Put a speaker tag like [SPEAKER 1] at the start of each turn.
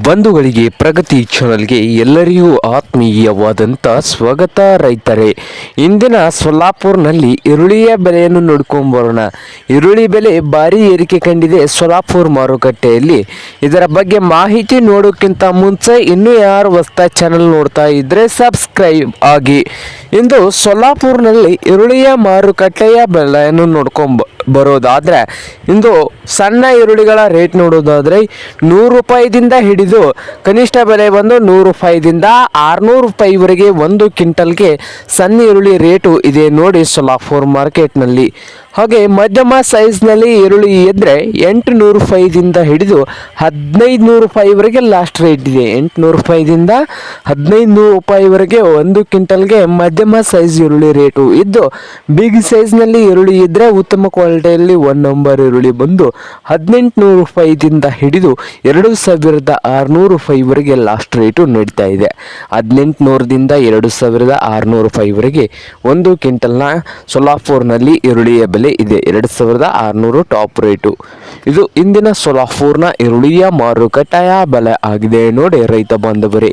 [SPEAKER 1] ಬಂಧುಗಳಿಗೆ ಪ್ರಗತಿ ಚಾನಲ್ಗೆ ಎಲ್ಲರಿಗೂ ಆತ್ಮೀಯವಾದಂಥ ಸ್ವಾಗತ ರೈತರೇ. ಇಂದಿನ ಸೊಲ್ಲಾಪುರ್ನಲ್ಲಿ ಈರುಳ್ಳಿಯ ಬೆಲೆಯನ್ನು ನೋಡ್ಕೊಂಬರೋಣ. ಈರುಳ್ಳಿ ಬೆಲೆ ಭಾರಿ ಏರಿಕೆ ಕಂಡಿದೆ ಸೊಲ್ಲಾಪುರ್ ಮಾರುಕಟ್ಟೆಯಲ್ಲಿ. ಇದರ ಬಗ್ಗೆ ಮಾಹಿತಿ ನೋಡೋಕ್ಕಿಂತ ಮುಂಚೆ ಇನ್ನೂ ಯಾರು ಹೊಸ ಚಾನಲ್ ನೋಡ್ತಾ ಇದ್ದರೆ ಸಬ್ಸ್ಕ್ರೈಬ್ ಆಗಿ. ಇಂದು ಸೊಲ್ಲಾಪುರ್ನಲ್ಲಿ ಈರುಳ್ಳಿಯ ಮಾರುಕಟ್ಟೆಯ ಬೆಲೆಯನ್ನು ಬರೋದಾದರೆ ಇಂದು ಸಣ್ಣ ಈರುಳ್ಳಿಗಳ ರೇಟ್ ನೋಡೋದಾದರೆ 100 ರೂಪಾಯಿದಿಂದ ಹಿಡಿದು ಕನಿಷ್ಠ ಬೆಲೆ ಬಂದು 100 ರೂಪಾಯಿದಿಂದ 600 ರೂಪಾಯಿವರೆಗೆ ಒಂದು ಕ್ವಿಂಟಲ್ಗೆ ಸಣ್ಣ ಈರುಳ್ಳಿ ರೇಟು ಇದೆ ನೋಡಿ ಸೊಲ್ಲಾಪುರ್ ಮಾರ್ಕೆಟ್ನಲ್ಲಿ. ಹಾಗೆ ಮಧ್ಯಮ ಸೈಜ್ನಲ್ಲಿ ಈರುಳ್ಳಿ ಇದ್ದರೆ 800 ರೂಪಾಯಿದಿಂದ ಹಿಡಿದು 1500 ರೂಪಾಯಿವರೆಗೆ ಲಾಸ್ಟ್ ರೇಟ್ ಇದೆ. 800 ರೂಪಾಯಿದಿಂದ 1500 ರೂಪಾಯಿವರೆಗೆ ಒಂದು ಕ್ವಿಂಟಲ್ಗೆ ಮಧ್ಯಮ ಸೈಜ್ ಈರುಳ್ಳಿ ರೇಟು ಇದ್ದು, ಬಿಗ್ ಸೈಜ್ನಲ್ಲಿ ಈರುಳ್ಳಿ ಇದ್ದರೆ ಉತ್ತಮ ಕ್ವಾಲಿಟಿಯಲ್ಲಿ 1 ನಂಬರ್ ಈರುಳ್ಳಿ ಬಂದು 1800 ರೂಪಾಯಿದಿಂದ ಹಿಡಿದು 2600 ರೂಪಾಯಿವರೆಗೆ ಲಾಸ್ಟ್ ರೇಟು ನಡೀತಾ ಇದೆ. 1800ದಿಂದ 2600 ರೂಪಾಯಿವರೆಗೆ ಒಂದು ಕ್ವಿಂಟಲ್ನ ಸೊಲ್ಲಾಪುರ್ನಲ್ಲಿ ಈರುಳ್ಳಿಯ ಬೆಲೆ ಇದೆ. 2600 ಟಾಪ್ ರೇಟು. ಇದು ಇಂದಿನ ಸೊಲ್ಲಾಪುರ್ನ ಈರುಳ್ಳಿಯ ಮಾರುಕಟ್ಟೆಯ ಬೆಲೆ ಆಗಿದೆ ನೋಡಿ ರೈತ ಬಾಂಧವರೇ.